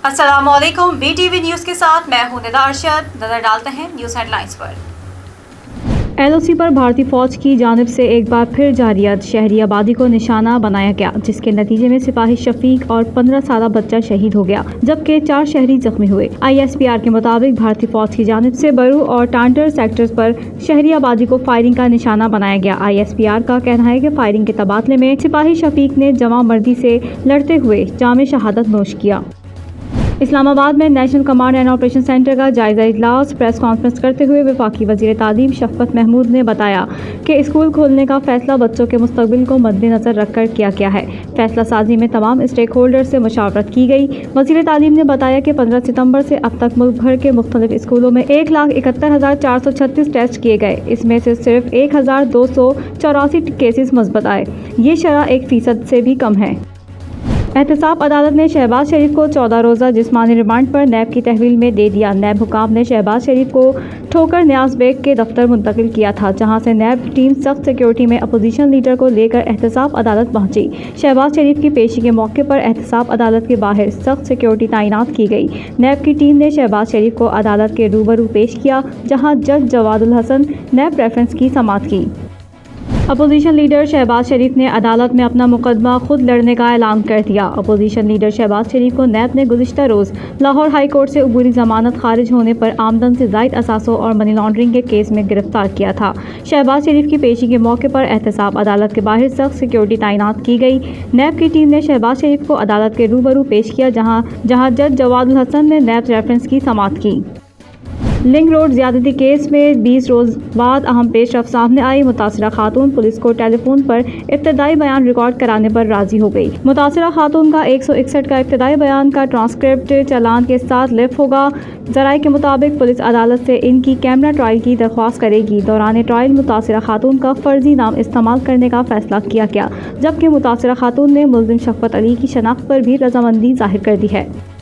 अस्सलाम वालेकुम। BTV news के साथ मैं हूं निदा अरशद। नजर डालते हैं न्यूज़ हेडलाइंस पर। LOC पर भारतीय फौज की जानिब से एक बार फिर जारियत शहरी आबादी को निशाना बनाया गया, जिसके नतीजे में सिपाही शफीक और 15 साला बच्चा शहीद हो गया, जबकि 4 शहरी जख्मी हुए। ISPR के मुताबिक भारतीय फौज की जानिब से बरू और टांटर सेक्टर्स पर शहरी आबादी को फायरिंग का निशाना बनाया गया। ISPR का कहना है कि फायरिंग के तबादले में सिपाही शफीक ने जमा मर्दी से लड़ते हुए जाम शहादत नोश किया। इस्लामाबाद में national command and operation centre का जायजा इजलास प्रेस कॉन्फ्रेंस करते हुए वफाकी वज़ीर तालीम शफ़क़त महमूद ने बताया कि स्कूल खोलने का फैसला बच्चों के मुस्तक़बिल को मद्देनज़र रखकर किया गया है। फैसला साजी में तमाम स्टेक होल्डर से मुशावरत की गई। वज़ीर तालीम ने बताया कि 15 सितंबर से अब तक मुल्क भर के मुख्तलिफ स्कूलों में 1,71,436 टेस्ट किए गए। इसमें से सिर्फ 1,284 केसेस मस्बत आए। ये शरह 1% से भी कम है। एहतसाब अदालत ने शहबाज शरीफ को 14 रोज़ा जिस्मानी रिमांड पर नैब की तहवील में दे दिया। नैब हुकाम ने शहबाज शरीफ को ठोकर न्याज बेग के दफ्तर मुंतकिल किया था, जहां से नैब टीम सख्त सिक्योरिटी में अपोजिशन लीडर को लेकर एहतसाब अदालत पहुंची। शहबाज शरीफ की पेशी के मौके पर एहतसाब अदालत के बाहर सख्त सिक्योरिटी तैनात की गई। नैब की टीम ने शहबाज शरीफ को अदालत के रूबरू पेश किया, जहाँ जज जवादुल हसन नैब रेफरेंस की समाअत की। अपोजिशन लीडर शहबाज शरीफ ने अदालत में अपना मुकदमा खुद लड़ने का ऐलान कर दिया। अपोजिशन लीडर शहबाज शरीफ को नैब ने गुज़िश्ता रोज़ लाहौर हाई कोर्ट से अबूरी ज़मानत खारिज होने पर आमदन से ज़ायद असासों और मनी लॉन्ड्रिंग के केस में गिरफ्तार किया था। शहबाज शरीफ की पेशी के मौके पर एहतसाब अदालत के बाहर सख्त सिक्योरिटी तैनात की गई। नैब की टीम ने शहबाज शरीफ को अदालत के रूबरू पेश किया, जहाँ जज जवादुल हसन ने नैब रेफरेंस की समाअत की। लिंक रोड ज्यादती केस में 20 रोज़ बाद अहम पेशरफ सामने आई। मुतासिरा खातून पुलिस को टेलीफोन पर इब्तदाई बयान रिकॉर्ड कराने पर राजी हो गई। मुतासिरा खातून का 161 का इब्तदाई बयान का ट्रांसक्रिप्ट चालान के साथ लिफ होगा। ज़राए के मुताबिक पुलिस अदालत से इनकी कैमरा ट्रायल की दरख्वास्त करेगी। दौरान ट्रायल मुतासिरा खातून का फर्जी नाम इस्तेमाल करने का फैसला किया गया, जबकि मुतासिरा खातून ने मुल्ज़िम शफ़क़त अली की शनाख्त पर भी रजामंदी जाहिर कर दी है।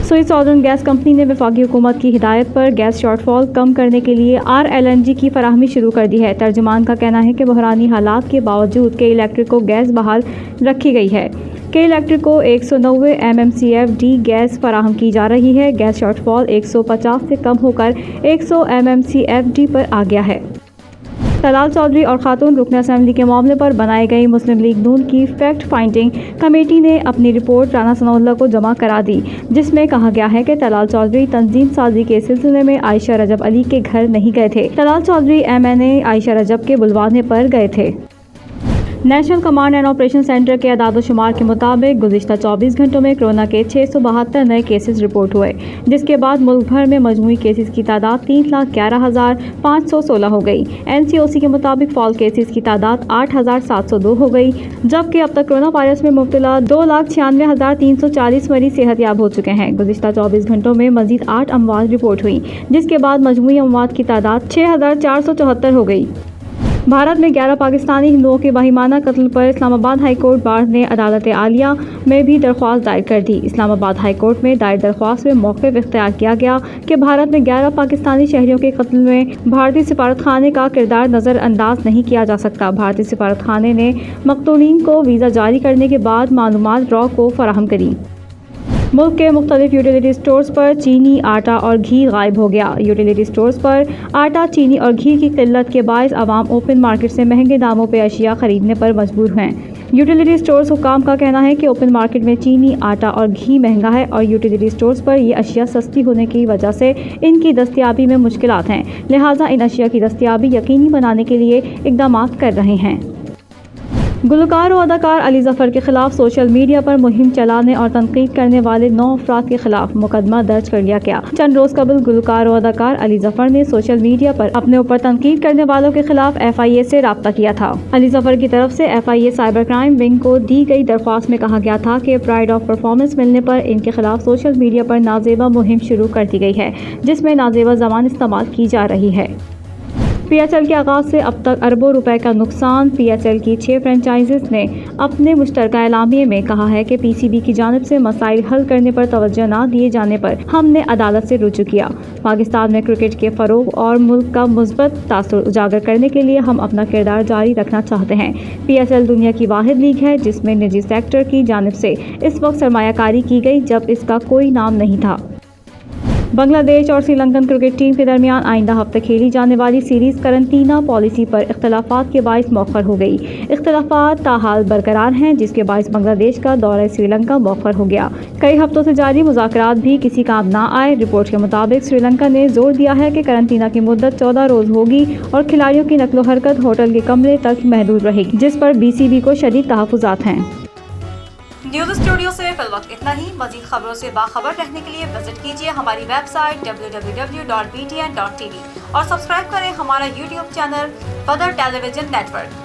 स्विस सॉदर्न गैस कंपनी ने वफाकी हुकूमत की हिदायत पर गैस शॉर्टफॉल कम करने के लिए RLNG की फराहमी शुरू कर दी है। तर्जुमान का कहना है कि बहरानी हालात के बावजूद के इलेक्ट्रिक को गैस बहाल रखी गई है। के इलेक्ट्रिक को 190 MMCFD गैस फराहम की जा रही है। गैस शॉर्टफॉल 150 से कम होकर 100 MMCFD पर आ गया है। तलाल चौधरी और खातून रुकन असम्बली के मामले पर बनाई गई मुस्लिम लीग नून की फैक्ट फाइंडिंग कमेटी ने अपनी रिपोर्ट राना सनाउल्लाह को जमा करा दी, जिसमें कहा गया है कि तलाल चौधरी तंजीम साजी के सिलसिले में आयशा रजब अली के घर नहीं गए थे। तलाल चौधरी MNA आयशा रजब के बुलवाने पर गए थे। National command and operation centre के अदाद शुमार के मुताबिक गुज़िश्ता 24 घंटों में कोरोना के 672 नए केसेस रिपोर्ट हुए, जिसके बाद मुल्क भर में मजमूई केसेस की तादाद 3,11,516 हो गई। NCOC के मुताबिक फॉल केसेस की तादाद 8,702 हो गई, जबकि अब तक कोरोना वायरस में मुब्तला 2,96,340 मरीज सेहतयाब हो चुके हैं। गुज़िश्ता 24 घंटों में मजीद 8 अमवात रिपोर्ट हुई, जिसके बाद मजमूई अमवात की तादाद 6,474 हो गई। भारत में 11 पाकिस्तानी हिंदुओं के बहिमाना कत्ल पर इस्लामाबाद हाई कोर्ट बार ने अदालत आलिया में भी दरख्वास्त दायर कर दी। इस्लामाबाद हाई कोर्ट में दायर दरख्वास्त में मौक़िफ़ इख्तियार किया गया कि भारत में 11 पाकिस्तानी शहरियों के कत्ल में भारतीय सिफारतखाने का किरदार नज़रअंदाज नहीं किया जा सकता। भारतीय सिफारतखाने ने मक़तूलीन को वीज़ा जारी करने के बाद मालूमात रॉ को फराहम करी। मुल्क के मुख्तलिफ यूटिलिटी स्टोर्स पर चीनी, आटा और घी गायब हो गया। यूटिलिटी स्टोर्स पर आटा, चीनी और घी की किल्लत के बायस आवाम ओपन मार्केट से महंगे दामों पर अशिया खरीदने पर मजबूर हैं। यूटिलिटी स्टोर्स हुकाम का कहना है कि ओपन मार्केट में चीनी, आटा और घी महंगा है और यूटिलिटी स्टोर्स पर ये अशिया सस्ती होने की वजह से इनकी दस्तयाबी में मुश्किलात हैं, लिहाजा इन अशिया की दस्तयाबी यकीनी बनाने के लिए इक़दाम कर रहे हैं। गुलकार और अदाकार अली ज़फ़र के खिलाफ सोशल मीडिया पर मुहिम चलाने और तनकीद करने वाले 9 अफराद के खिलाफ मुकदमा दर्ज कर लिया गया। चंद रोज़ कबल गुलकार और अदाकार अली ज़फ़र ने सोशल मीडिया पर अपने ऊपर तनकीद करने वालों के खिलाफ FIA से राब्ता किया था। अली ज़फ़र की तरफ से FIA साइबर क्राइम विंग को दी गई दरख्वास्त में कहा गया था कि प्राइड ऑफ परफॉर्मेंस मिलने पर इनके खिलाफ सोशल मीडिया पर नाजेबा मुहिम शुरू कर दी गई है, जिसमें नाजेबा ज़बान इस्तेमाल की जा रही है। PSL के आगाज से अब तक अरबों रुपए का नुकसान। PSL की 6 फ्रेंचाइजीज ने अपने मुश्तरका एलामिये में कहा है कि PCB की जानिब से मसाइल हल करने पर तवज्जो न दिए जाने पर हमने अदालत से रुजू किया। पाकिस्तान में क्रिकेट के फरोग और मुल्क का मुस्बत तासुर उजागर करने के लिए हम अपना किरदार जारी रखना चाहते हैं। PSL दुनिया की वाहिद लीग है जिसमें निजी सेक्टर की जानिब से इस वक्त सरमायाकारी की गई जब इसका कोई नाम नहीं था। बांग्लादेश और श्रीलंकन क्रिकेट टीम के दरमियान आइंदा हफ्ते खेली जाने वाली सीरीज करंटीना पॉलिसी पर इख्तलाफात के बाइस मौखर हो गई। इख्तलाफात ताहाल बरकरार हैं जिसके बाइस बांग्लादेश का दौरा श्रीलंका मौखर हो गया। कई हफ्तों से जारी मुज़ाकरात भी किसी काम ना आए। रिपोर्ट के मुताबिक श्रीलंका ने जोर दिया है कि करंटीना की मुद्दत 14 रोज़ होगी और खिलाड़ियों की नकलो हरकत होटल के कमरे तक महदूद रहेगी, जिस पर BCB को शदीद तहफ़्फ़ुज़ात हैं। न्यूज़ स्टूडियो से फिल वक्त इतना ही। मज़ीद खबरों से बाखबर रहने के लिए विजिट कीजिए हमारी वेबसाइट www.btn.tv और सब्सक्राइब करें हमारा YouTube channel further television network.